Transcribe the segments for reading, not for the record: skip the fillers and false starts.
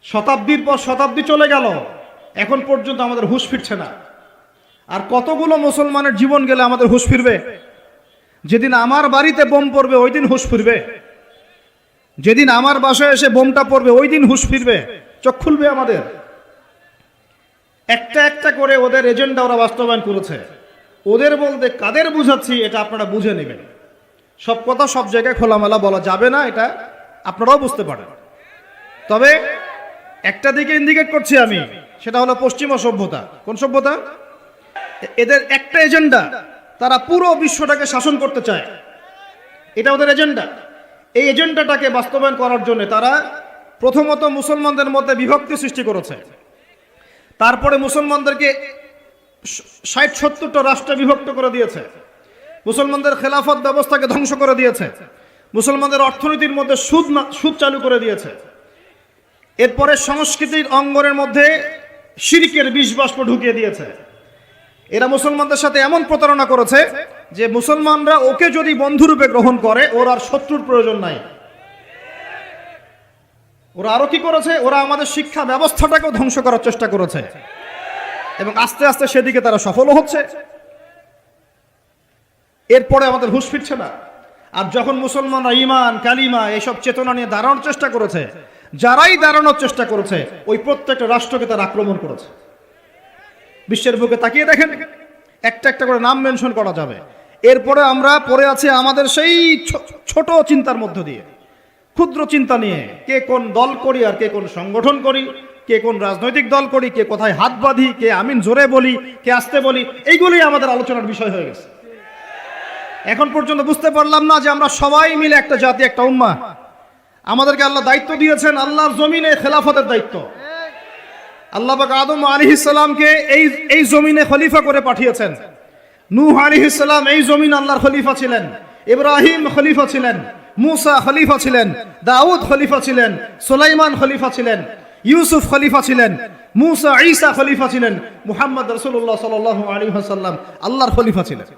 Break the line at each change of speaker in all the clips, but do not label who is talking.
শতাব্দীর পর শতাব্দী চলে গেল, এখন পর্যন্ত আমাদের হুঁশ ফিরছে না। আর কতগুলো মুসলমানের জীবন গেলে আমাদের হুঁশ ফিরবে? যেদিন আমার বাড়িতে বোম পড়বে ওই দিন হুঁশ ফিরবে, যেদিন আমার বাসায় এসে বোমটা পড়বে ওই দিন হুঁশ ফিরবে, চোখ খুলবে আমাদের। একটা একটা করে ওদের এজেন্ডা ওরা বাস্তবায়ন করেছে। ওদের বলতে কাদের বুঝাচ্ছি এটা আপনারা বুঝে নেবেন। সব কথা সব জায়গায় খোলামেলা বলা যাবে না, এটা আপনারাও বুঝতে পারেন। তবে একটা দিকে ইন্ডিকেট করছি আমি, সেটা হলো পশ্চিমা সভ্যতা। কোন সভ্যতা? এদের একটা এজেন্ডা, তারা পুরো বিশ্বটাকে শাসন করতে চায়, এটা ওদের এজেন্ডা। এই এজেন্ডাটাকে বাস্তবায়ন করার জন্য তারা প্রথমত মুসলমানদের মধ্যে বিভক্তি সৃষ্টি করেছে, তারপরে মুসলমানদেরকে 60-70টা রাষ্ট্রে বিভক্ত করে দিয়েছে, মুসলমানদের খেলাফত ব্যবস্থাকে ধ্বংস করে দিয়েছে, মুসলমানদের অর্থনীতির মধ্যে সুদ চালু করে দিয়েছে। এরপরে সংস্কৃতির অঙ্গনের মধ্যে শিরকের বিষ বাষ্প ঢুকিয়ে দিয়েছে। এরা মুসলমানদের সাথে এমন প্রতারণা করেছে যে মুসলমানরা ওকে যদি বন্ধুরূপে গ্রহণ করে ওর আর শত্রুর প্রয়োজন নাই। ওরা আরো কি করেছে? ওরা আমাদের শিক্ষা ব্যবস্থাটাকেও ধ্বংস করার চেষ্টা করেছে এবং আস্তে আস্তে সেদিকে তারা সফলও হচ্ছে। এরপরে আমাদের হুঁশ ফিরছে না। আর যখন মুসলমানরা ঈমান, কালিমা এসব চেতনা নিয়ে দাঁড়ানোর চেষ্টা করেছে, যারাই দাঁড়ানোর চেষ্টা করেছে ওই প্রত্যেকটা রাষ্ট্রকে তারা আক্রমণ করেছে। বিশ্বের বুকে তাকিয়ে দেখেন, একটা একটা করে নাম মেনশন করা যাবে। এরপরে আমরা পড়ে আছি আমাদের সেই ছোট চিন্তার মধ্য দিয়ে, ক্ষুদ্র চিন্তা নিয়ে, কে কোন দল করি আর কে কোন সংগঠন করি, কে কোন রাজনৈতিক দল করি, কে কোথায় হাত বাঁধি, কে আমিন জোরে বলি, কে আস্তে বলি, এইগুলি আমাদের আলোচনার বিষয় হয়ে গেছে। এখন পর্যন্ত বুঝতে পারলাম না যে আমরা সবাই মিলে একটা জাতি, একটা উম্মাহ। আমাদেরকে আল্লাহ দায়িত্ব দিয়েছেন আল্লাহর জমিনে খেলাফতের দায়িত্ব। আল্লাহ পাক আদম আলাইহিস সালামকে এই জমিনে খলিফা করে পাঠিয়েছেন। নূহ আলাইহিস সালাম এই জমিন আল্লাহর খলিফা ছিলেন, ইব্রাহিম খলিফা ছিলেন, মুসা খলিফা ছিলেন, দাউদ খলিফা ছিলেন, সুলাইমান খলিফা ছিলেন, ইউসুফ খলিফা ছিলেন, মুসা ঈসা খলিফা ছিলেন, মুহাম্মদ রাসূলুল্লাহ সাল্লাল্লাহু আলাইহি ওয়াসাল্লাম আল্লাহর খলিফা ছিলেন।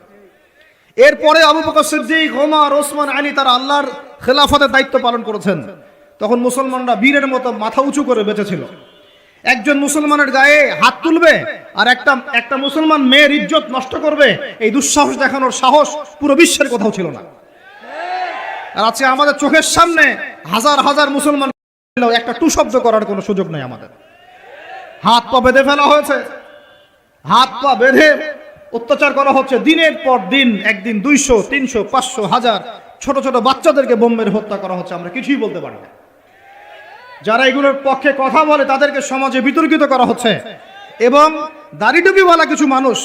এরপরে আবু বকর সিদ্দিক, ওমর, ওসমান, আলী তারা আল্লাহর খেলাফতের দায়িত্ব পালন করেছেন। তখন মুসলমানরা বীরের মতো মাথা উঁচু করে বেঁচেছিল। একজন মুসলমানের গায়ে হাত তুলবে আর একটা মুসলমান মেয়ের ইজ্জত নষ্ট করবে, এই দুঃসাহস দেখানোর সাহস পুরো বিশ্বের কোথাও ছিল না। আর আজকে আমাদের চোখের সামনে হাজার হাজার মুসলমান, একটা টু শব্দ করার কোনো সুযোগ নেই আমাদের। হাত পা বেঁধে ফেলা হয়েছে, হাত পা বেঁধে অত্যাচার করা হচ্ছে দিনের পর দিন। একদিন 200, 300, 500, 1000 ছোট ছোট বাচ্চাদেরকে বোম মেরে হত্যা করা হচ্ছে, আমরা কিছুই বলতে পারি না। যারা এগুলোর পক্ষে কথা বলে তাদেরকে সমাজে বিতর্কিত করা হচ্ছে এবং দাড়িটুপিওয়ালা কিছু মানুষ,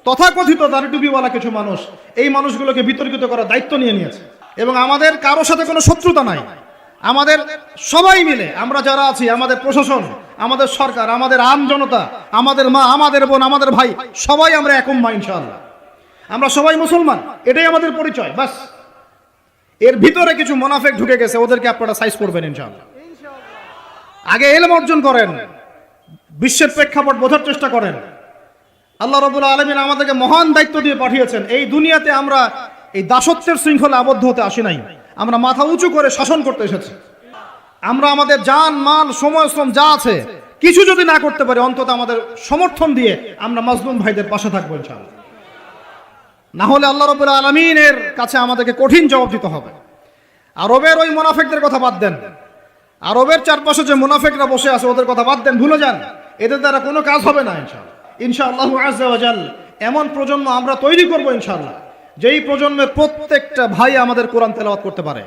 তথাকথিত দাড়িটুপিওয়ালা কিছু মানুষ এই মানুষগুলোকে বিতর্কিত করার দায়িত্ব নিয়ে নিয়েছে। এবং আমাদের কারোর সাথে কোনো শত্রুতা নাই, আমাদের সবাই মিলে আমরা যারা আছি, আমাদের প্রশাসন, আমাদের সরকার, আমাদের আম জনতা, আমাদের মা, আমাদের বোন, আমাদের ভাই, সবাই আমরা এক উম্মাহ ইনশাআল্লাহ। আমরা সবাই মুসলমান, এটাই আমাদের পরিচয়, বাস। এর ভিতরে কিছু মুনাফিক ঢুকে গেছে, ওদেরকে আপনারা সাইজ করবেন ইনশাআল্লাহ। আগে ইলম অর্জন করেন, বিশ্বের প্রেক্ষাপট বোঝার চেষ্টা করেন। আল্লাহ রাব্বুল আলামিন আমাদেরকে মহান দায়িত্ব দিয়ে পাঠিয়েছেন। এই দুনিয়াতে আমরা এই দাসত্বের শৃঙ্খলে আবদ্ধ হতে আসি নাই, আমরা মাথা উঁচু করে শাসন করতে এসেছি। আমরা আমাদের জান, মাল, সময়, শ্রম যা আছে কিছু যদি না করতে পারি, অন্তত আমাদের সমর্থন দিয়ে আমরা মাজলুম ভাইদের পাশে থাকবো ইনশাআল্লাহ। না হলে আল্লাহ রাব্বুল আলামিনের কাছে আমাদেরকে কঠিন জবাব দিতে হবে। আরবের ওই মুনাফিকদের কথা বাদ দেন, আরবের চারপাশে যে মুনাফিকরা বসে আছে ওদের কথা বাদ দেন, ভুলে যান। এদের দ্বারা কোনো কাজ হবে না ইনশাআল্লাহ। ইনশাআল্লাহু আযজা ওয়া জাল এমন প্রজন্ম আমরা তৈরি করব ইনশাআল্লাহ, যেই প্রজন্মের প্রত্যেকটা ভাই আমাদের কোরআন তেলাওয়াত করতে পারে,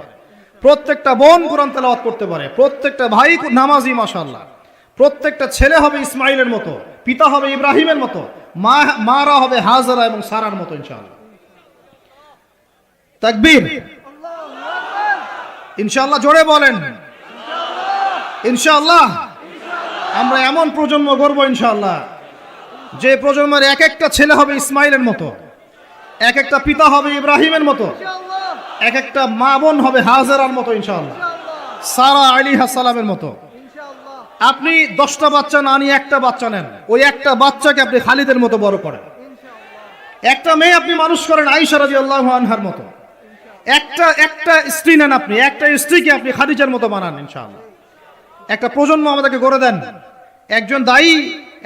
প্রত্যেকটা বোন কোরআন তেলাওয়াত করতে পারে, প্রত্যেকটা ভাই নামাজি মাশাআল্লাহ, প্রত্যেকটা ছেলে হবে ইসমাইলের মতো, পিতা হবে ইব্রাহিমের মতো, মারা হবে হাজরা এবং সারার মতো ইনশাআল্লাহ। তাকবীর, ইনশাআল্লাহ জোরে বলেন ইনশাআল্লাহ। আমরা এমন প্রজন্ম গড়ব ইনশাআল্লাহ, যে প্রজন্মের এক একটা ছেলে হবে ইসমাইলের মতো, এক একটা পিতা হবে ইব্রাহিমের মতো, এক একটা মা বোন হবে হাজরার মতো ইনশাআল্লাহ, সারা আলাইহিস সালামের মতো। আপনি 10টা বাচ্চা না নিয়ে একটা বাচ্চা নেন, ওই একটা বাচ্চাকে আপনি খালিদের মতো বড় করেন। একটা মেয়ে আপনি মানুষ করেন আয়েশা রাদিয়াল্লাহু আনহার মতো। একটা স্ত্রী নেন, আপনি একটা স্ত্রীকে আপনি খাদিজার মতো বানান ইনশাআল্লাহ। একটা প্রজন্ম আমাদেরকে গড়ে দেন। একজন দায়ী,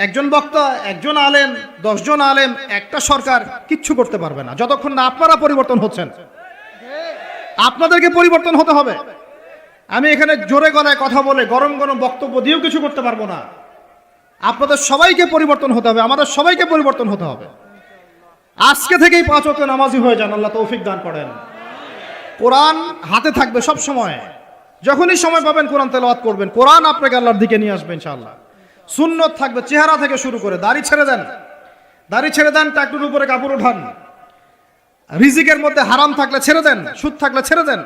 একজন বক্তা, একজন আলেম, 10 জন আলেম, একটা সরকার কিচ্ছু করতে পারবে না যতক্ষণ না আপনারা পরিবর্তন হচ্ছেন। আপনাদেরকে পরিবর্তন হতে হবে। আমি এখানে জোরে গলায় কথা বলে গরম গরম বক্তব্য দিয়েও কিছু করতে পারবো না। আপনাদের সবাইকে পরিবর্তন হতে হবে, আমাদের সবাইকে পরিবর্তন হতে হবে। আজকে থেকেই 5 ওয়াক্ত নামাজি হয়ে যান, আল্লাহ তৌফিক দান করেন। কোরআন হাতে থাকবে সব সময়, যখনই সময় পাবেন কোরআন তেলাওয়াত করবেন। কোরআন আপনাকে আল্লাহর দিকে নিয়ে আসবে ইনশাআল্লাহ। সুন্নত থাকবে, চেহারা থেকে শুরু করে দাড়ি ছেড়ে দেন, দাড়ি ছেড়ে দেন, টাকটুর উপরে কাপড় উঠান। রিজিকের মধ্যে হারাম থাকলে ছেড়ে দেন, সুদ থাকলে ছেড়ে দেন,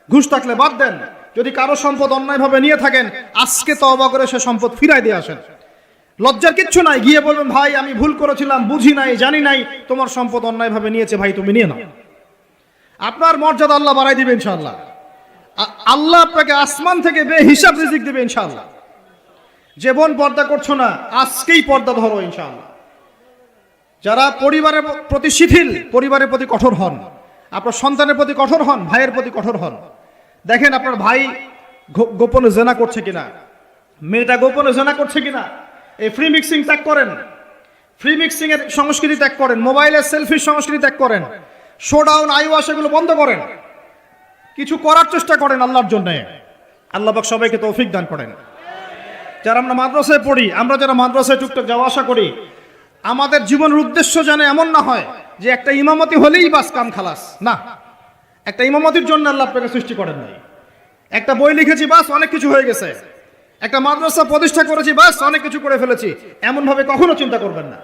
ঘুষ থাকলে বাদ দেন। যদি কারো সম্পদ অন্যায়ভাবে নিয়ে থাকেন, আজকে তওবা করে সে সম্পদ ফিরাই দিয়ে আসেন। লজ্জার কিচ্ছু নাই, গিয়ে বলবেন ভাই আমি ভুল করেছিলাম, বুঝি নাই, জানি নাই, তোমার সম্পদ অন্যায়ভাবে নিয়েছে, ভাই তুমি নিয়ে নাও। আপনার মর্যাদা আল্লাহ বাড়াই দিবে ইনশাআল্লাহ। আল্লাহ আপনাকে আসমান থেকে বেহিসাব রিজিক দিবে ইনশাআল্লাহ। যে বোন পর্দা করছো না, আজকেই পর্দা ধরো ইনশাআল্লাহ। যারা পরিবারের প্রতি শিথিল, পরিবারের প্রতি কঠোর হন, আপনার সন্তানের প্রতি কঠোর হন, ভাইয়ের প্রতি কঠোর হন। দেখেন আপনার ভাই গোপনে জেনা করছে কিনা, মেয়েটা গোপনে জেনা করছে কিনা। এই ফ্রি মিক্সিং ত্যাগ করেন, ফ্রি মিক্সিং এর সংস্কৃতি ত্যাগ করেন, মোবাইলের সেলফির সংস্কৃতি ত্যাগ করেন, শোডাউন আইওয়াশ এগুলো বন্ধ করেন, কিছু করার চেষ্টা করেন আল্লাহর জন্য। আল্লাহ পাক সবাইকে তৌফিক দান করেন। যারা আমরা মাদ্রাসায় পড়ি, আমরা যারা মাদ্রাসায় টুকটাক যাওয়া আসা করি, আমাদের জীবনের উদ্দেশ্য যেন এমন না হয় যে একটা ইমামতি হলেই বাস কাম খালাস। না, একটা ইমামতির জন্য আল্লাহ আপনাকে সৃষ্টি করেন নাই। একটা বই লিখেছি বাস অনেক কিছু হয়ে গেছে, একটা মাদ্রাসা প্রতিষ্ঠা করেছি বাস অনেক কিছু করে ফেলেছি, এমন ভাবে কখনো চিন্তা করবেন না।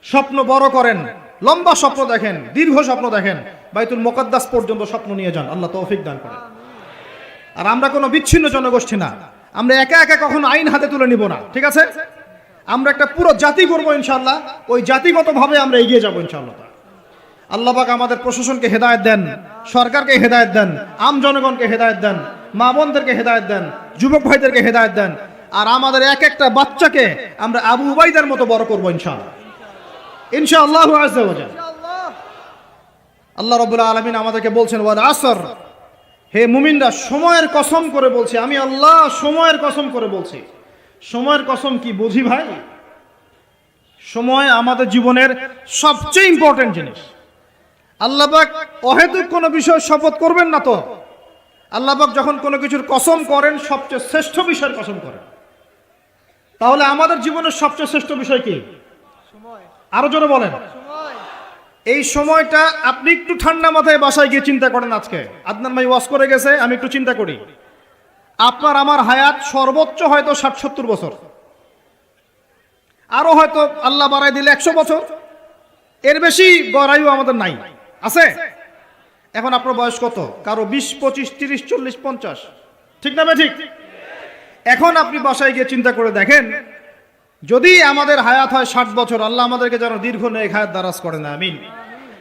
স্বপ্ন বড় করেন, লম্বা স্বপ্ন দেখেন, দীর্ঘ স্বপ্ন দেখেন, বাইতুল মুকাদ্দাস পর্যন্ত স্বপ্ন নিয়ে যান, আল্লাহ তৌফিক দান করেন। আর আমরা কোনো বিচ্ছিন্ন জনগোষ্ঠী না, আমরা একা একা কখনো আইন হাতে তুলে নিব না, ঠিক আছে? আমরা একটা পুরো জাতি করবো ইনশাআল্লাহ, ওই জাতিগতভাবে আমরা এগিয়ে যাবো ইনশাআল্লাহ। আল্লাহ পাক আমাদের প্রশাসনকে হেদায়েত দেন, সরকারকে হেদায়েত দেন, আম জনগণকে হেদায়েত দেন, মা বোনদেরকে হেদায়েত দেন, যুবক ভাইদেরকে হেদায়েত দেন। আর আমাদের এক একটা বাচ্চাকে আমরা আবু উবাইদার মতো বড় করবো ইনশাআল্লাহ, ইনশাআল্লাহ আযজা ওয়া জাল। আল্লাহ রাব্বুল আলামিন আমাদেরকে বলছেন ওয়াল আসর, হে মুমিনরা সময়ের কসম করে বলছি, আমি আল্লাহ সময়ের কসম করে বলছি। সময়ের কসম কি বুঝি ভাই? সময় আমাদের জীবনের সবচেয়ে ইম্পর্টেন্ট জিনিস। আল্লাহ পাক অহেতুক কোনো বিষয় শপথ করবেন না তো। আল্লাহ পাক যখন কোনো কিছুর কসম করেন, সবচেয়ে শ্রেষ্ঠ বিষয়ের কসম করেন। তাহলে আমাদের জীবনের সবচেয়ে শ্রেষ্ঠ বিষয় কি? আরো জোরে বলেন। এই সময়টা আপনি একটু ঠান্ডা মাথায় বাসায় গিয়ে চিন্তা করেন। আজকে আদনান ভাই ওয়াজ করে গেছে, আমি একটু চিন্তা করি, আপনার আমার হায়াত সর্বোচ্চ হয়তো 60-70 বছর, আরো হয়তো আল্লাহ বাড়াই দিলে 100 বছর, এর বেশি গড়াইও আমাদের নাই, আছে? এখন আপনার বয়স কত? কারো 20, 25, 30, 40, 50, ঠিক না? ঠিক। এখন আপনি বাসায় গিয়ে চিন্তা করে দেখেন, যদি আমাদের হায়াত হয় 60 বছর, আল্লাহ আমাদেরকে যেন দীর্ঘ নেক হায়াত দারাজ করেন, আমিন।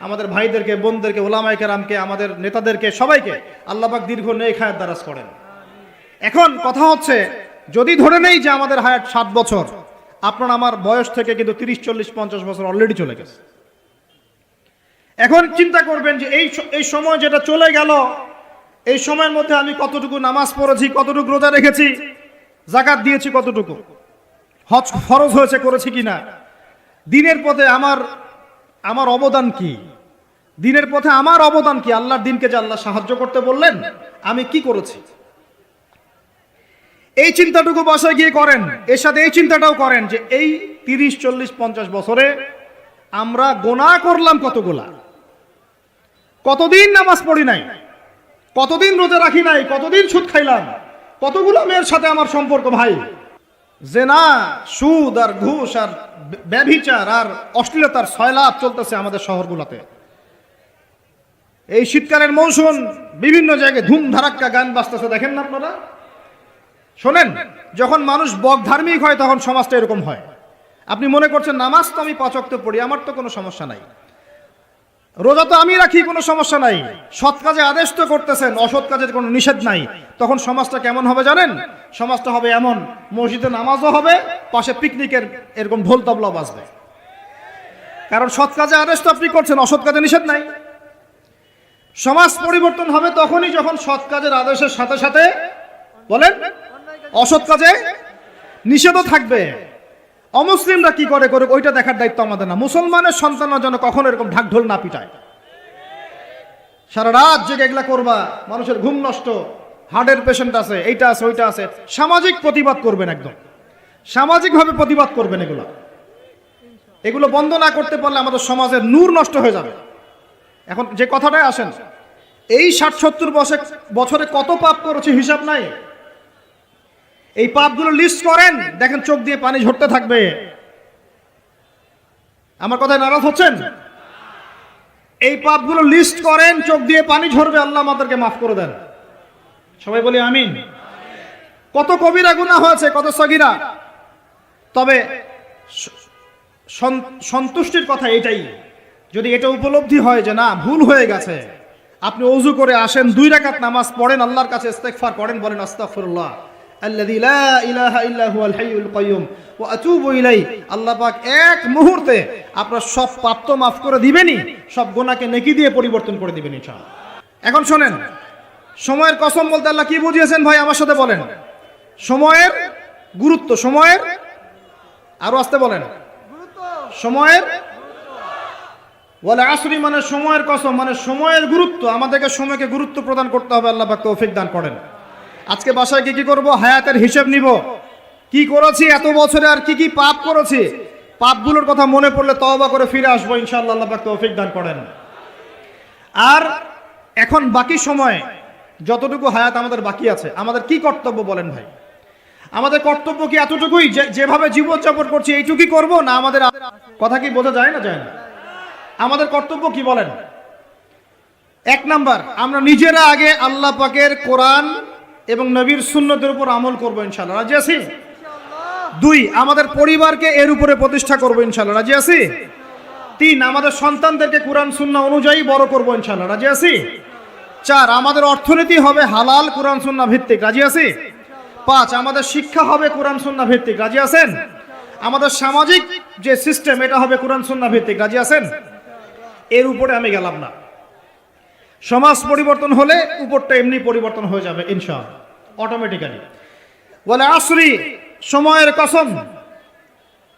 আমাদের ভাইদেরকে, বোনদেরকে, ওলামায়ে কেরামকে, আমাদের নেতাদেরকে, সবাইকে আল্লাহ পাক দীর্ঘ নেক হায়াত দারাজ করেন। এখন কথা হচ্ছে, যদি ধরে নেই যে আমাদের হায়াত 7 বছর, আপনার আমার বয়স থেকে কিন্তু 30, 40, 50 বছর অলরেডি চলে গেছে। এখন চিন্তা করবেন যে এই সময় যেটা চলে গেল, এই সময়ের মধ্যে আমি কতটুকু নামাজ পড়েছি, কতটুকু রোজা রেখেছি, যাকাত দিয়েছি কতটুকু, হজ ফরজ হয়েছে করেছি কিনা, দিনের পথে আমার অবদান কি, দিনের পথে আমার অবদান কি, আল্লাহর দিনকে যে আল্লাহ সাহায্য করতে বললেন আমি কি করেছি, এই চিন্তাটুকু বাসায় গিয়ে করেন। এর সাথে এই চিন্তাটাও করেন যে এই 30, 40, 50 বছরে আমরা গোনাহ করলাম কতগুলা, কতদিন নামাজ পড়ি নাই, কতদিন রোজা রাখি নাই, কতদিন সুদ খাইলাম, কতগুলো মেয়ের সাথে আমার সম্পর্ক ভাই, জেনা, সুদ আর ঘুষ আর ব্যভিচার আর অশ্লীলতার সয়লাব চলতেছে আমাদের শহরগুলোতে। এই শীতকালের মৌসুম, বিভিন্ন জায়গায় ধুম ধারাক্কা গান বাজতেছে, দেখেন না আপনারা? শোনেন, যখন মানুষ বক ধার্মিক হয় তখন সমাজটা এরকম হয়। আপনি মনে করছেন নামাজ তো আমি 5 ওয়াক্ত পড়ি, আমার তো কোনো সমস্যা নাই, রোজা তো আমি রাখি, কোনো সমস্যা নাই, সৎ কাজে আদেশ তো করতেছেন, অসৎ কাজের কোনো নিষেধ নাই, তখন সমাজটা কেমন হবে জানেন? সমাজটা হবে এমন, মসজিদে নামাজও হবে, পাশে পিকনিকের এরকম ঢোল তবলা বাজবে। কারণ সৎ কাজে আদেশ তো আপনি করছেন, অসৎ কাজে নিষেধ নাই। সমাজ পরিবর্তন হবে তখনই যখন সৎ কাজের আদেশের সাথে সাথে বলেন অসৎ কাজে নিষেধও থাকবে। অমুসলিমরা কি করে করে ওইটা দেখার দায়িত্ব আমাদের না। মুসলমানের সন্তানরা যেন কখনো এরকম ঢাকঢোল না পিটায়। সারা রাত জেগে এগুলা করবা, মানুষের ঘুম নষ্ট, হার্টের পেশেন্ট আছে, এইটা আছে ওইটা আছে। সামাজিক প্রতিবাদ করবেন, একদম সামাজিকভাবে প্রতিবাদ করবেন। এগুলো বন্ধ না করতে পারলে আমাদের সমাজের নূর নষ্ট হয়ে যাবে। এখন যে কথাটাই আসেন, এই 60-70 বছরে কত পাপ করেছে হিসাব নাই। এই পাপগুলো লিস্ট করেন, দেখেন চোখ দিয়ে পানি ঝরতে থাকবে। আমার কথায় নারাজ হচ্ছেন? এই পাপগুলো লিস্ট করেন, চোখ দিয়ে পানি ঝরবে, আল্লাহ আমাদেরকে মাফ করে দেন। সবাই বলি আমিন। কত কবিরা গুনাহ হয়েছে, কত সগীরা। তবে সন্তুষ্টির কথা এটাই, যদি এটা উপলব্ধি হয় যে না ভুল হয়ে গেছে, আপনি ওযু করে আসেন, 2 রাকাত নামাজ পড়েন, আল্লাহর কাছে ইস্তেগফার করেন, বলেন আস্তাগফিরুল্লাহ আল্লাযী লা ইলাহা ইল্লা হুয়াল হাইয়ুল কাইয়্যুম ওয়া আতুবু ইলাইহি। আল্লাহ পাক এক মুহূর্তে আপনার সব পাপ তো মাফ করে দিবেনই, সব গুনাহকে নেকি দিয়ে পরিবর্তন করে দিবেন ইনশাআল্লাহ। এখন শুনেন, সময়ের কসম বলতে আল্লাহ কি বুঝিয়েছেন ভাই আমার সাথে বলেন? সময়ের গুরুত্ব, সময়ের, আরো আসতে বলেন, সময়ের। ওয়াল আসরি মানে সময়ের কসম, মানে সময়ের গুরুত্ব। আমাদেরকে সময়কে গুরুত্ব প্রদান করতে হবে। আল্লাহ পাক তৌফিক দান করেন। আজকে বাসায় কি করব? হায়াতের হিসাব নিব, কি করেছি এত বছরে, আর কি কি পাপ করেছি। পাপগুলোর কথা মনে পড়লে তওবা করে ফিরে আসবো ইনশাআল্লাহ। আল্লাহ পাক তৌফিক দান করেন। আর এখন বাকি সময় যতটুকু হায়াত আমাদের বাকি আছে, আমাদের কি কর্তব্য বলেন ভাই? আমাদের কর্তব্য কি এতটুকুই যেভাবে জীবনযাপন করছি এইটুকুই করব, না আমাদের কথা কি বোঝা যায় না? যায় না। আমাদের কর্তব্য কি বলেন? 1 নাম্বার, আমরা নিজেরা আগে আল্লাহ পাকের কোরআন এবং নবীর সুন্নতের উপর আমল করব ইনশাআল্লাহ। রাজি আছি? 2, আমাদের পরিবারকে এর উপরে প্রতিষ্ঠা করব ইনশাআল্লাহ। রাজি আছি? 3, আমাদের সন্তানদেরকে কোরআন সুন্নাহ অনুযায়ী বড় করব ইনশাআল্লাহ। রাজি আছি? 4, আমাদের অর্থনীতি হবে হালাল কোরআন সুন্নাহ ভিত্তিক। রাজি আছি? 5, আমাদের শিক্ষা হবে কোরআন সুন্নাহ ভিত্তিক। রাজি আছেন? আমাদের সামাজিক যে সিস্টেম এটা হবে কোরআন সুন্নাহ ভিত্তিক। রাজি আছেন? এর উপরে আমি গেলাম না। সমাজ পরিবর্তন হলে উপরটা এমনি পরিবর্তন হয়ে যাবে ইনশাআল্লাহ, অটোমেটিক্যালি। ওয়াল আসরি, সময়ের কসম।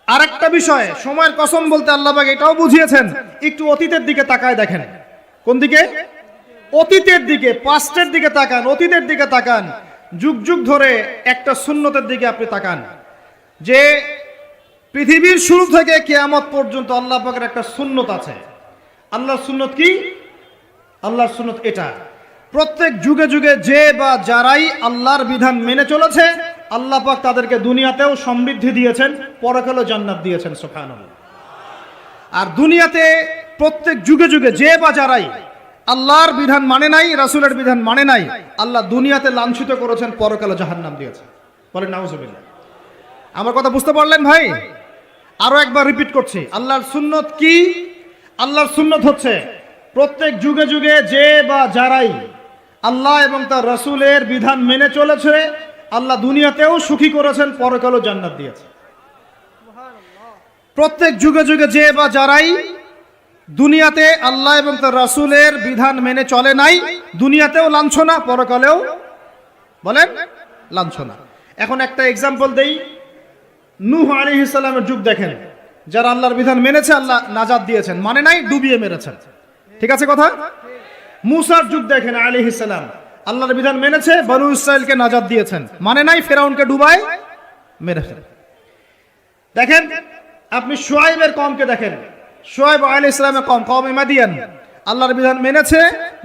আরেকটা বিষয়, সময়ের কসম বলতে আল্লাহ পাক এটাও বুঝিয়েছেন, একটু অতীতের দিকে তাকায় দেখেন। কোন দিকে? অতীতের দিকে, পাস্টের দিকে তাকান, অতীতের দিকে তাকান। যুগ যুগ ধরে একটা সুন্নতের দিকে আপনি তাকান, যে পৃথিবীর শুরু থেকে কিয়ামত পর্যন্ত আল্লাহ পাকের একটা সুন্নত আছে। আল্লাহর সুন্নত কি? আল্লাহর সুন্নত এটা, প্রত্যেক যুগে যুগে যে বা যারাই আল্লাহর বিধান মেনে চলেছে, আল্লাহ পাক তাদেরকে দুনিয়াতেও সমৃদ্ধি দিয়েছেন, পরকালেও জান্নাত দিয়েছেন। সুবহানাল্লাহ। আর দুনিয়াতে প্রত্যেক যুগে যুগে যে বা যারাই আল্লাহর বিধান মানে নাই, রাসূলের বিধান মানে নাই, আল্লাহ দুনিয়াতে লাঞ্ছিত করেছেন, পরকালে জাহান্নাম দিয়েছেন। বলেন নাউজুবিল্লাহ। আমার কথা বুঝতে পারলেন ভাই? আরো একবার রিপিট করছি, আল্লাহর সুন্নত কি? আল্লাহর সুন্নত হচ্ছে প্রত্যেক যুগে যুগে যে বা যারাই আল্লাহ এবং তার রাসূলের বিধান মেনে চলেছে, আল্লাহ দুনিয়াতেও সুখী করেছেন, পরকালেও জান্নাত দিয়েছে। প্রত্যেক যুগে যুগে যে বা যারাই দুনিয়াতে আল্লাহ এবং তার রাসূলের বিধান মেনে চলে নাই, দুনিয়াতেও লাঞ্ছনা, পরকালেও বলেন লাঞ্ছনা। এখন একটা এক্সাম্পল দেই, নূহ আলাইহিস সালামের যুগ দেখেন, যারা আল্লাহর বিধান মেনেছে আল্লাহ নাজাত দিয়েছেন, মানে নাই ডুবিয়ে মেরেছেন। ঠিক আছে কথা? মূসার যুগ দেখেন আলাইহিস সালাম, আল্লাহর বিধান মেনেছে, বনু ইসরাইলকে নাজাত দিয়েছেন, মানে নাই ফেরাউনকে ডুবায় মেরেছেন। দেখেন আপনি শুআয়বের কওমকে দেখেন, শুআয়ব আলাইহিস সালামের কওম, কওমে মাদিয়ান, আল্লাহর বিধান মেনেছে,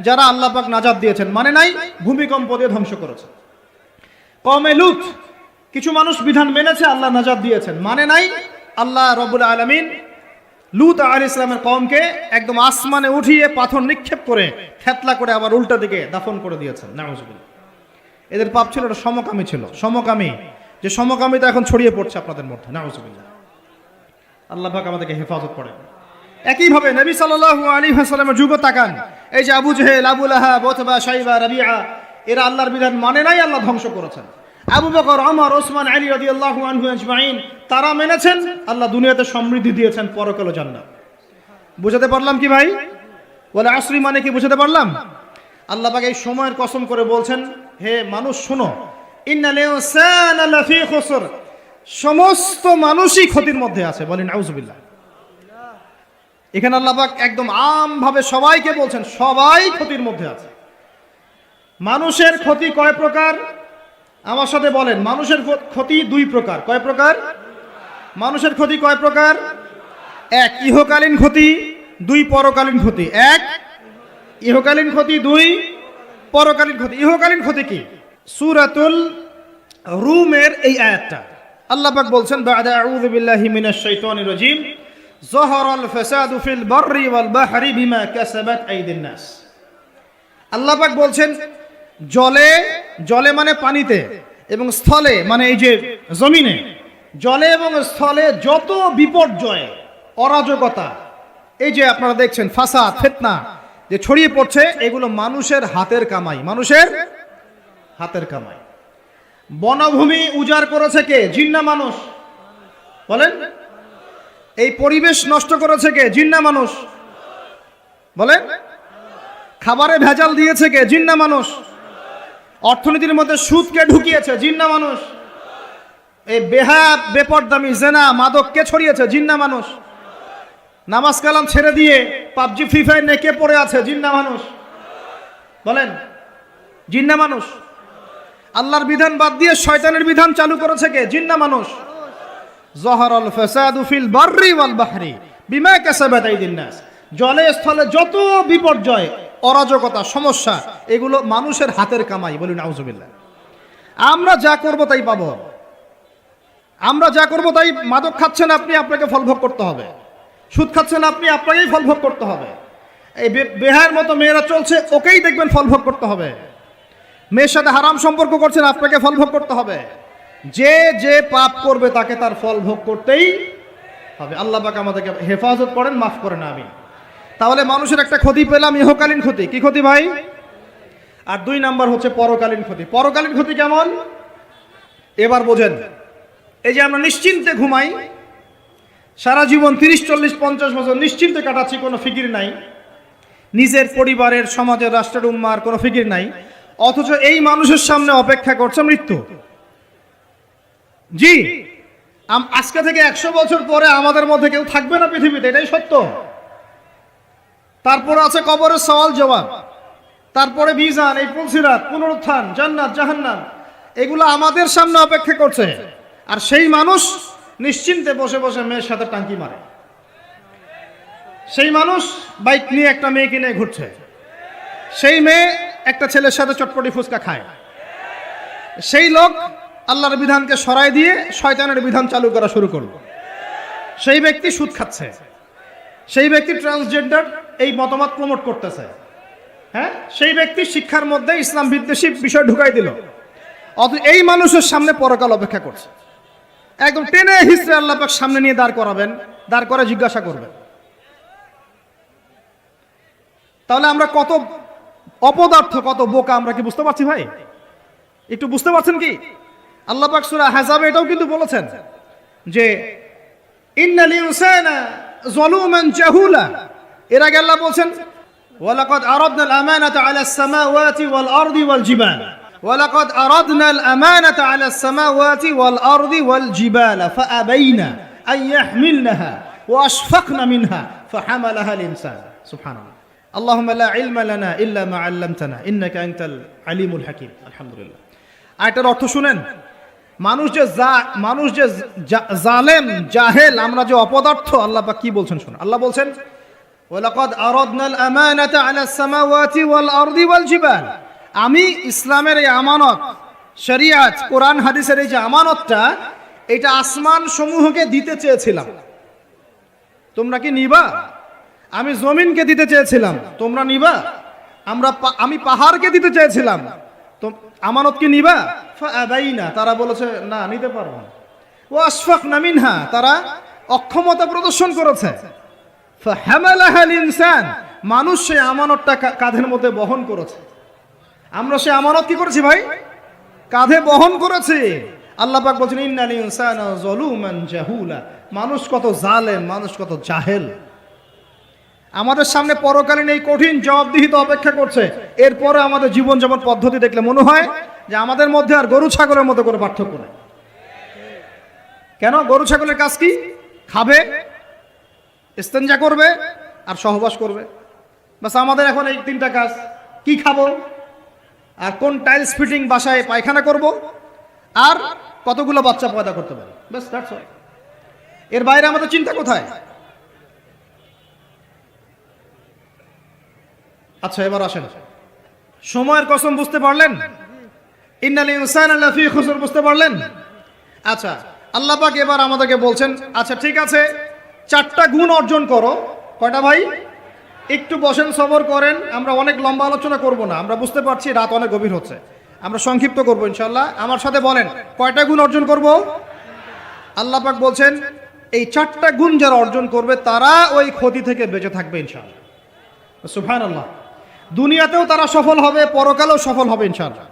যারা আল্লাহ পাক নাজাত দিয়েছেন, মানে নাই ভূমিকম্প দিয়ে ধ্বংস করেছে। কওমে লূত, কিছু মানুষ বিধান মেনেছে, আল্লাহ নাজাত দিয়েছেন, মানে নাই, আল্লাহ রাব্বুল আলামিন লূত আলাইহিস সালামের কওমকে একদম আসমানে উঠিয়ে পাথর নিক্ষেপ করে থেতলা করে আবার উল্টা দিকে দাফন করে দিয়েছেন। নাউজুবিল্লাহ। এদের পাপ ছিল, এটা সমকামী ছিল, সমকামী, যে সমকামিতা এখন ছড়িয়ে পড়ছে আপনাদের মধ্যে। নাউজুবিল্লাহ। আল্লাহ পাক আমাদেরকে হেফাজত করেন। একইভাবে নবী সাল্লাল্লাহু আলাইহি ওয়াসাল্লামের যুগ তাকান, এই যে আবু জেহেল, আবু লাহাব, উতবা, শাইবা, রাবিআ, এরা আল্লাহর বিধান মানে নাই, আল্লাহ ধ্বংস করেছেন। আবু বকর, ওমর, ওসমান, আলী রাদিয়াল্লাহু আনহু আজমাইন, তারা মেনেছেন, আল্লাহ দুনিয়াতে সমৃদ্ধি দিয়েছেন, পরকালে জান্নাত। বুঝাতে পারলাম কি ভাই? ওয়াল আসরি মানে কি বুঝাতে পারলাম? আল্লাহ পাক এই সময়ের কসম করে বলছেন, হে মানুষ শোনো, ইন্নাল ইনসানা লাফি খুসর, সমস্ত মানুষই ক্ষতির মধ্যে আছে। বলেন আউযুবিল্লাহ। এখানে আল্লাহ পাক একদম আমভাবে সবাইকে বলছেন সবাই ক্ষতির মধ্যে আছে। মানুষের ক্ষতি কয় প্রকার? আমার সাথে বলেন, মানুষের ক্ষতি দুই প্রকার। কয় প্রকার? মানুষের ক্ষতি কয় প্রকার? এক, ইহকালীন ক্ষতি, দুই, পরকালীন ক্ষতি। এক, ইহকালীন ক্ষতি, দুই, পরকালীন ক্ষতি। ইহকালীন ক্ষতি কি? সূরাতুল রুমের এই আয়াতটা আল্লাহ পাক বলছেন, বা'দা আউযু বিল্লাহি মিনাশ শাইতানির রাজীম, যাহারাল ফাসাদু ফিল বাররি ওয়াল বাহরি বিমা কাসাবাত আইদিন নাস। আল্লাহ পাক বলছেন জলে, জলে মানে পানিতে, এবং স্থলে মানে এই যে জমিনে, জলে এবং স্থলে যত বিপর্যয়, অরাজকতা, এই যে আপনারা দেখছেন ফাসাদ, ফিতনা যে ছড়িয়ে পড়ছে, এগুলো মানুষের হাতের কামাই, মানুষের হাতের কামাই। বনভূমি উজাড় করেছে কে? জিন না মানুষ? বলেন। এই পরিবেশ নষ্ট করেছে কে? জিন না মানুষ? বলেন। খাবারে ভেজাল দিয়েছে কে? জিন না মানুষ? অর্থনীতির মধ্যে সুদকে ঢুকিয়েছে, জিন না মানুষ? এই বেহায়া, বেপরদামি, জেনা, মাদক কে ছড়িয়েছে? জিন না মানুষ? নামাজ কালাম ছেড়ে দিয়ে পাবজি, ফ্রি ফায়ার নিয়ে কে পড়ে আছে? জিন না মানুষ? বলেন। জিন না মানুষ? আল্লাহর বিধান বাদ দিয়ে শয়তানের বিধান চালু করেছে কে? জিন না মানুষ? যাহারাল ফাসাদু ফিল বাররি ওয়াল বাহরি বিমা কাসাবাত আইদিন নাস। জলে স্থলে যত বিপর্যয়, অরাজকতা, সমস্যা, এগুলো মানুষের হাতের কামাই। বলুন আউযুবিল্লাহ। আমরা যা করব তাই পাবো। আমরা যা করব তাই। মাদক খাচ্ছেন আপনি, আপনাকে ফল ভোগ করতে হবে। সুদ খাচ্ছেন আপনি, আপনাকেই ফল ভোগ করতে হবে। এই বেহায়ের মতো মেয়েরা চলছে, ওকেই দেখবেন ফল ভোগ করতে হবে। মেয়ের সাথে হারাম সম্পর্ক করছেন, আপনাকে ফল ভোগ করতে হবে। যে যে পাপ করবে তাকে তার ফল ভোগ করতেই হবে। আল্লাহ পাক আমাদেরকে হেফাজত করেন, মাফ করেন, আমিন। তাহলে মানুষের একটা ক্ষতি পেলাম, ইহকালীন ক্ষতি। কি ক্ষতি ভাই? আর দুই নাম্বার হচ্ছে পরকালীন ক্ষতি। পরকালীন ক্ষতি কেমন? এবার বোঝেন। এই যে আমরা নিশ্চিন্তে ঘুমাই, সারা জীবন 30, 40, 50 বছর নিশ্চিন্তে কাটাচ্ছি, কোনো ফিকির নাই, নিজের পরিবারের, সমাজের, রাষ্ট্রের, উম্মার কোনো ফিকির নাই, অথচ এই মানুষের সামনে অপেক্ষা করছে মৃত্যু। জি, আজকে থেকে 100 বছর পরে আমাদের মধ্যে কেউ থাকবে না পৃথিবীতে, এটাই সত্য। তারপরে আছে কবরের সওয়াল জবাব, তারপরে মিজান, এই পুলসিরাত, পুনরুত্থান, জান্নাত, জাহান্নাম, এগুলো আমাদের সামনে অপেক্ষা করছে। আর সেই মানুষ নিশ্চিন্তে বসে বসে মেয়ের সাথে টাঙ্কি মারে। সেই মানুষ বাইক নিয়ে একটা মেয়েকে নিয়ে ঘুরছে। সেই মেয়ে একটা ছেলের সাথে চটপটি ফুচকা খায়। সেই লোক আল্লাহর বিধানকে সরাই দিয়ে শয়তানের বিধান চালু করা শুরু করলো। সেই ব্যক্তি সুদ খাচ্ছে। সেই ব্যক্তি ট্রান্সজেন্ডার এই মতামত প্রমোট করতেছে। হ্যাঁ, সেই ব্যক্তি শিক্ষার মধ্যে ইসলাম বিদ্বেষী বিষয় ঢুকাই দিল। অথচ এই মানুষের সামনে পরকাল অপেক্ষা করছে। একদম টেনে হিস্ট্রি আল্লাহ পাক সামনে নিয়ে দাঁড় করাবেন, দাঁড় করে জিজ্ঞাসা করবেন। তাহলে আমরা কত অপদার্থ, কত বোকা, আমরা কি বুঝতে পারছি ভাই? একটু বুঝতে পারছেন কি? আল্লাহ পাক সূরা আহজাবে এটাও কিন্তু বলেছেন যে ইন্নাল ইনসানা যালুমান জাহুলা। এর আগে আল্লাহ বলেন ওয়ালাকাদ আরাদনাল আমানাতা আলাস সামাওয়াতি ওয়াল আরদি ওয়াল জিবাল, ওয়ালাকাদ আরাদনাল আমানাতা আলাস সামাওয়াতি ওয়াল আরদি ওয়াল জিবাল ফাআবাইনা আন ইয়াহমিলনাহা ওয়া আশফাকনা মিনহা ফাহামালাহা আল ইনসান। সুবহানাল্লাহ। আল্লাহুম্মা লা ইলমা লানা ইল্লা মা আল্লামতানা ইন্নাকা আনতাল আলিমুল হাকিম। আলহামদুলিল্লাহ। আয়াতের অর্থ শুনেন। মানুষ যে জালেম, জাহেল, আমরা যে অপদার্থ, আল্লাহ পাক কি বলছেন শুনুন। আল্লাহ বলছেন ওয়ালাকাদ আরাদনাল আমানাতা আলাস সামাওয়াতি ওয়াল আরদি ওয়াল জিবাল। আমি ইসলামের এই আমানত, শরিয়াত, কোরআন হাদিসের এই যে আমানতটা, এটা আসমান সমূহকে দিতে চেয়েছিলাম। তোমরা কি নিবা? আমি জমিনকে দিতে চেয়েছিলাম, তোমরা নিবা? আমি পাহাড়কে দিতে চেয়েছিলাম, আমানত কি নিবা? ফাআবাইনা, তারা বলেছে না, নিতে পারবো না। ওয়া আশফাকনা মিনহা, তারা অক্ষমতা প্রদর্শন করেছে। ফাহামালাহা আল ইনসান, মানুষ সেই আমানতটা কাঁধের মধ্যে বহন করেছে। আমরা সেই আমানত কি করেছি ভাই? কাঁধে বহন করেছি। আল্লাহ পাক বলছেন ইন্নাল ইনসানা যালুমান জাহুলা। মানুষ কত জালেম, মানুষ কত জাহেল। আমাদের সামনে পরকালীন এই কঠিন জবাবদিহিতা অপেক্ষা করছে। এরপরে আমাদের জীবনযাপন পদ্ধতি দেখলে মনে হয় যে আমাদের মধ্যে আর গরু ছাগলের মধ্যে কোনো পার্থক্য নেই। কেন? গরু ছাগলের কাজ কি? খাবে, ইস্তেঞ্জা করবে আর সহবাস করবে, বাস। আমাদের এখন এই তিনটা কাজ। কি খাবো, আর কোন টাইলস ফিটিং বাসায় পায়খানা করব, আর কতগুলো বাচ্চা পয়দা করতে পারে, বাস, দ্যাটস অল। এর বাইরে আমাদের চিন্তা কোথায়? আচ্ছা, এবার আসেন, সময়ের কসম বুঝতে পারলেন? ইন্নাল ইনসানা লাফি খুসর বুঝতে পারলেন? আচ্ছা, আল্লাহ পাক এবার আমাদেরকে বলছেন, আচ্ছা ঠিক আছে, 4টা গুণ অর্জন করো। কয়টা ভাই? একটু বসেন, সবর করেন, আমরা অনেক লম্বা আলোচনা করব না, আমরা বুঝতে পারছি রাত অনেক গভীর হচ্ছে, আমরা সংক্ষিপ্ত করব ইনশাআল্লাহ। আমার সাথে বলেন, কয়টা গুণ অর্জন করব? আল্লাহ পাক বলছেন, এই 4টা গুণ যারা অর্জন করবে তারা ওই ক্ষতি থেকে বেঁচে থাকবে ইনশাআল্লাহ। সুবহানাল্লাহ। দুনিয়াতেও তারা সফল হবে, পরকালেও সফল হবে ইনশাআল্লাহ।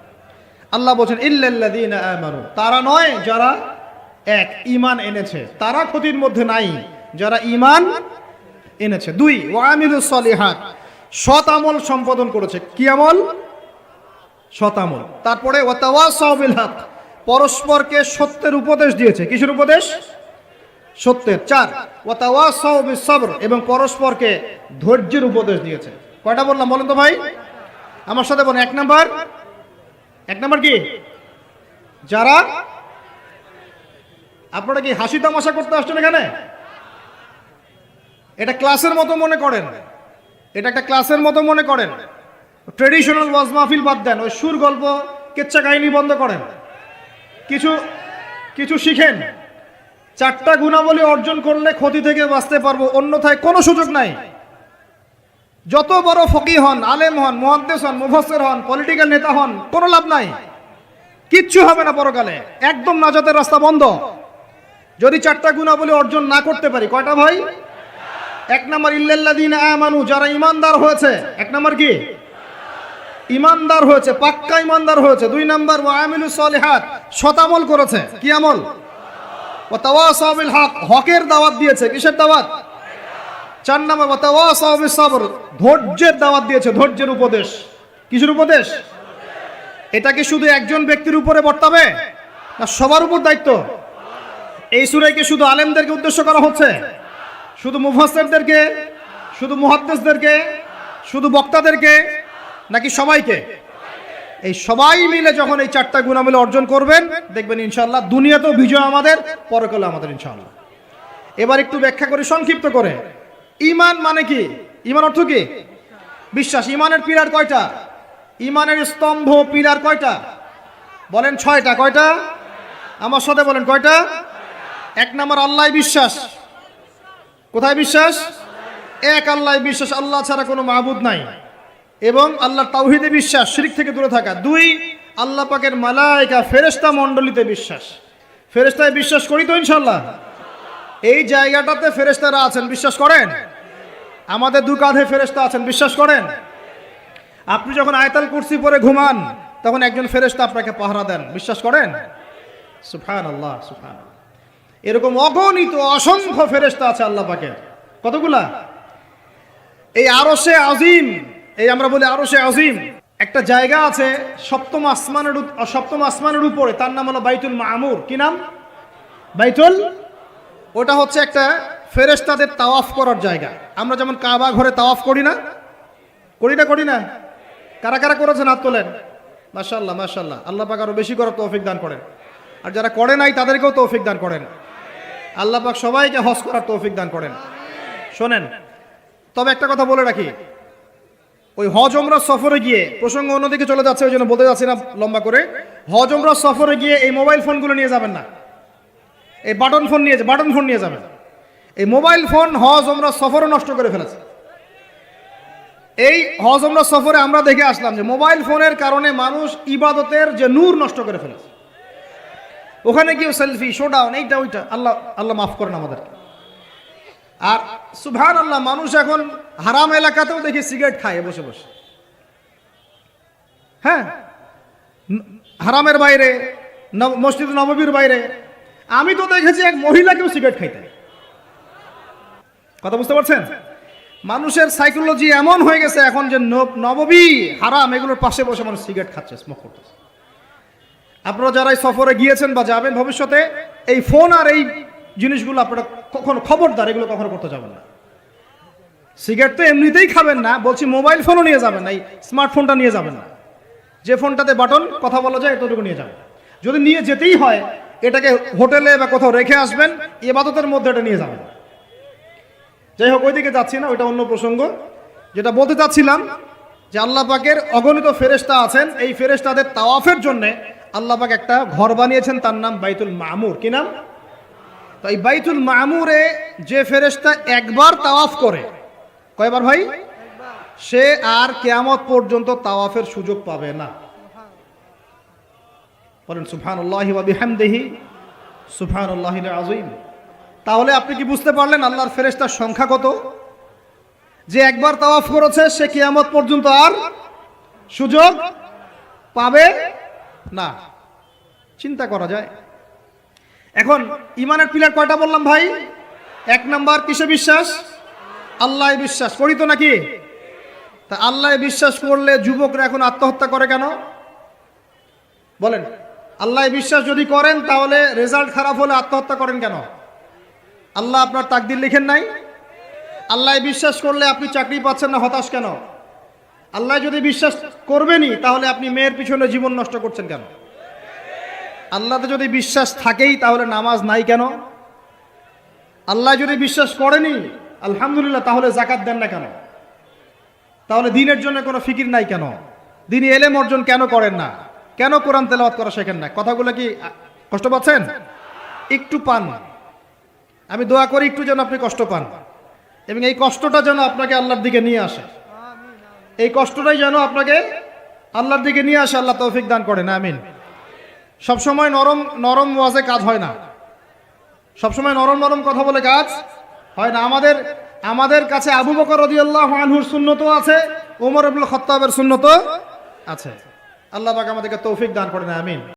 আল্লাহ বলছেন, ইল্লাল্লাযীনা আমানু, তারা নয় যারা এক ঈমান এনেছে, তারা ক্ষতির মধ্যে নাই, যারা ঈমান এনেছে। 2, ওয়া আমিলুস সলিহাত, সৎ আমল সম্পাদন করেছে। কি আমল? সৎ আমল। তারপরে ওয়া তাওয়াসাউ বিল হক, পরস্পরকে সত্যের উপদেশ দিয়েছে। কিসের উপদেশ? সত্যের। 4, ওয়া তাওয়াসাউ বিস সবর, এবং পরস্পরকে ধৈর্যের উপদেশ দিয়েছে। কয়টা বললাম বলেন তো ভাই? আমার সাথে বলেন। 1 নাম্বার কি? যারা, আপনারা কি হাসি তামাশা করতে আসছেন এখানে? এটা ক্লাসের মতো মনে করেন, এটা একটা ক্লাসের মতো মনে করেন। ট্রেডিশনাল ওয়াজ মাহফিল বাদ দেন, ওই সুর গল্প কেচ্চা কাহিনী বন্ধ করেন, কিছু শিখেন। 4টা গুণাবলী অর্জন করলে ক্ষতি থেকে বাঁচতে পারবো, অন্যথায় কোনো সুযোগ নাই। যত বড় ফকিহ হন, আলেম হন, মুহাদ্দিস হন, মুফাসসির হন, পলিটিক্যাল নেতা হন, কোনো লাভ নাই, কিচ্ছু হবে না পরকালে, একদম নাজাতের রাস্তা বন্ধ যদি 4টা গুণাবলী অর্জন না করতে পারি। কয়টা ভাই? 1 নাম্বার ইল্লাল্লাযীনা আমানু, যারা ঈমানদার হয়েছে। 1 নাম্বার কি? ঈমানদার হয়েছে, পাক্কা ঈমানদার হয়েছে। 2 নাম্বার ওয়া আমিলুস সলিহাত, সৎ আমল করেছে। কি আমল? ওয়া তাওয়াসাউ বিল হক, হকের দাওয়াত দিয়েছে। কিসের দাওয়াত? 4 নাম্বার ওয়া তাওয়াসাউ বিস সবর, ধৈর্যের দাওয়াত দিয়েছে, ধৈর্যের উপদেশ। কিসের উপদেশ? এটা কি শুধু একজন ব্যক্তির উপরে বর্তাবে, না সবার উপর দায়িত্ব? এই সূরায় কি শুধু আলেমদেরকে উদ্দেশ্য করা হচ্ছে? শুধু মুফাসসিরদেরকে, শুধু মুহাদ্দিসদেরকে, শুধু বক্তাদেরকে, নাকি সবাইকে? এই সবাই মিলে যখন এই 4টা গুণাবলী অর্জন করবেন, দেখবেন ইনশাআল্লাহ দুনিয়াতেও বিজয় আমাদের, পরকালে আমাদের ইনশাআল্লাহ। এবার একটু ব্যাখ্যা করি সংক্ষিপ্ত করে। ঈমান মানে কি? ঈমান অর্থ কি? বিশ্বাস। ঈমানের পিলার কয়টা? ঈমানের স্তম্ভ পিলার কয়টা? বলেন 6টা। কয়টা? আমার সাথে বলেন, কয়টা? 1 নাম্বার আল্লাহ বিশ্বাস। কোথায় বিশ্বাস? এক আল্লাহ বিশ্বাস, আল্লাহ ছাড়া কোনো মাবুদ নাই, এবং আল্লাহর তাওহীদে বিশ্বাস, শিরক থেকে দূরে থাকা। 2, আল্লাহ পাকের মালায়েকা ফেরেশতা মণ্ডলীতে বিশ্বাস। ফেরেশতায় বিশ্বাস করি তো ইনশাআল্লাহ? এই জায়গাটাতে ফেরেশতারা আছেন, বিশ্বাস করেন? আমাদের 2 কাঁধে ফেরেশতা আছেন, বিশ্বাস করেন? আপনি যখন আয়াতুল কুরসি পড়ে ঘুমান, তখন একজন ফেরেশতা আপনাকে পাহারা দেন, বিশ্বাস করেন? সুবহানাল্লাহ, সুবহানাল্লাহ। এরকম অগণিত অসংখ্য ফেরেশতা আছে আল্লাহ পাকের। কতগুলা? এই আরশে আজিম, এই আমরা বলি আরশে আজিম, একটা জায়গা আছে 7ম আসমানের উপরে, তার নাম হলো বাইতুল মামুর। কি নাম? বাইতুল। ওটা হচ্ছে একটা ফেরেশতাদের তাওয়াফ করার জায়গা। আমরা যেমন কাবা ঘরে তাওয়াফ করি না? করি না? কারা কারা করেছেন হাত তোলেন। মাশাআল্লাহ, মাশাআল্লাহ। আল্লাহ পাক আরো বেশি করার তৌফিক দান করেন, আর যারা করে নাই তাদেরকেও তৌফিক দান করেন। আল্লাহ পাক সবাইকে হজ করার তৌফিক দান করেন। শোনেন, তবে একটা কথা বলে রাখি, ওই হজ উমরা সফরে গিয়ে, প্রসঙ্গ অন্যদিকে চলে যাচ্ছে ওই জন্য বলতে যাচ্ছি না লম্বা করে, হজ উমরা সফরে গিয়ে এই মোবাইল ফোনগুলো নিয়ে যাবেন না, এই বাটন ফোন নিয়ে যাবেন। এই মোবাইল ফোন হজ উমরা সফরও নষ্ট করে ফেলেছে। এই হজ উমরা সফরে আমরা দেখে আসলাম যে মোবাইল ফোনের কারণে মানুষ ইবাদতের যে নূর নষ্ট করে ফেলেছে। ওখানে গিয়ে সেলফি, শোডাউন, এইটা ওইটা, আল্লাহ মাফ করেন আমাদের। আর সুবহানাল্লাহ, মানুষ এখন হারাম এলাকাতেও দেখি সিগারেট খায় বসে বসে। হ্যাঁ, হারামের বাইরে, মসজিদ নববীর বাইরে আমি তো দেখেছি এক মহিলাকেও সিগারেট খাইতে। কথা বুঝতে পারছেন? মানুষের সাইকোলজি এমন হয়ে গেছে এখন যে নববী হারাম এগুলোর পাশে বসে মানুষ সিগারেট খাচ্ছে, স্মোক করতেছে। আপনারা যারা এই সফরে গিয়েছেন বা যাবেন ভবিষ্যতে, এই ফোন আর এই জিনিসগুলো আপনারা কখনো, খবরদার এগুলো কখনো করতে যাবেন না। সিগারেট তো এমনিতেই খাবেন না, বলছি মোবাইল ফোনও নিয়ে যাবেন না, এই স্মার্টফোনটা নিয়ে যাবেন না। যে ফোনটাতে বাটন কথা বলা যায় এতটুকু নিয়ে যাবেন। যদি নিয়ে যেতেই হয় এটাকে হোটেলে বা কোথাও রেখে আসবেন, ইবাদতের মধ্যে এটা নিয়ে যাবেন। যাই হোক, ওইদিকে যাচ্ছি না, ওইটা অন্য প্রসঙ্গ। যেটা বলতে চাচ্ছিলাম যে আল্লাহ পাকের অগণিত ফেরেশতা আছেন, এই ফেরেশতাদের তাওয়াফের জন্য আল্লাহ পাক একটা ঘর বানিয়েছেন, তার নাম বাইতুল মামুর। কি নাম? তো এই বাইতুল মামুরে যে ফেরেশতা একবার তাওয়াফ করে, কয়বার ভাই? সে আর কিয়ামত পর্যন্ত তাওয়াফের সুযোগ পাবে না। বলেন সুবহানাল্লাহি ওয়া বিহামদিহি সুবহানাল্লাহিল আযীম। তাহলে আপনি কি বুঝতে পারলেন আল্লাহর ফেরেশতার সংখ্যা কত? যে একবার তাওয়াফ করেছে সে কিয়ামত পর্যন্ত আর সুযোগ পাবে না। চিন্তা করা যায়। এখন ইমানের পিলার কয়টা বললাম ভাই? 1 নাম্বার কিসে বিশ্বাস? আল্লাহে বিশ্বাস করি তো নাকি? তা আল্লাহে বিশ্বাস করলে যুবকরা এখন আত্মহত্যা করে কেন? বলেন, আল্লাহে বিশ্বাস যদি করেন তাহলে রেজাল্ট খারাপ হলে আত্মহত্যা করেন কেন? আল্লাহ আপনার তাকদির লিখেন নাই? আল্লাহে বিশ্বাস করলে আপনি চাকরি পাচ্ছেন না, হতাশ কেন? আল্লাহ যদি বিশ্বাস করবেনই তাহলে আপনি মেয়ের পিছনে জীবন নষ্ট করছেন কেন? আল্লাহতে যদি বিশ্বাস থাকেই তাহলে নামাজ নাই কেন? আল্লাহ যদি বিশ্বাস করেনি আলহামদুলিল্লাহ, তাহলে যাকাত দেন না কেন? তাহলে দ্বীনের জন্য কোনো ফিকির নাই কেন? দ্বীনি ইলম অর্জন কেন করেন না? কেন কোরআন তেলাওয়াত করা শেখেন না? কথাগুলো কি কষ্ট পাচ্ছেন? একটু পান, আমি দোয়া করি একটু যেন আপনি কষ্ট পান, এবং এই কষ্টটা যেন আপনাকে আল্লাহর দিকে নিয়ে আসে। এই কষ্টটাই যেন আপনাকে আল্লাহর দিকে নিয়ে আসে। আল্লাহ তৌফিক দান করেন, আমিন। সবসময় নরম নরম ওয়াজে কাজ হয় না, সবসময় নরম নরম কথা বলে কাজ হয় না। আমাদের কাছে আবু বকর রাদিয়াল্লাহু আনহুর সুন্নতও আছে, ওমর ইবনে খাত্তাবের সুন্নতও আছে। আল্লাহ পাক আমাদেরকে তৌফিক দান করেন, আমিন।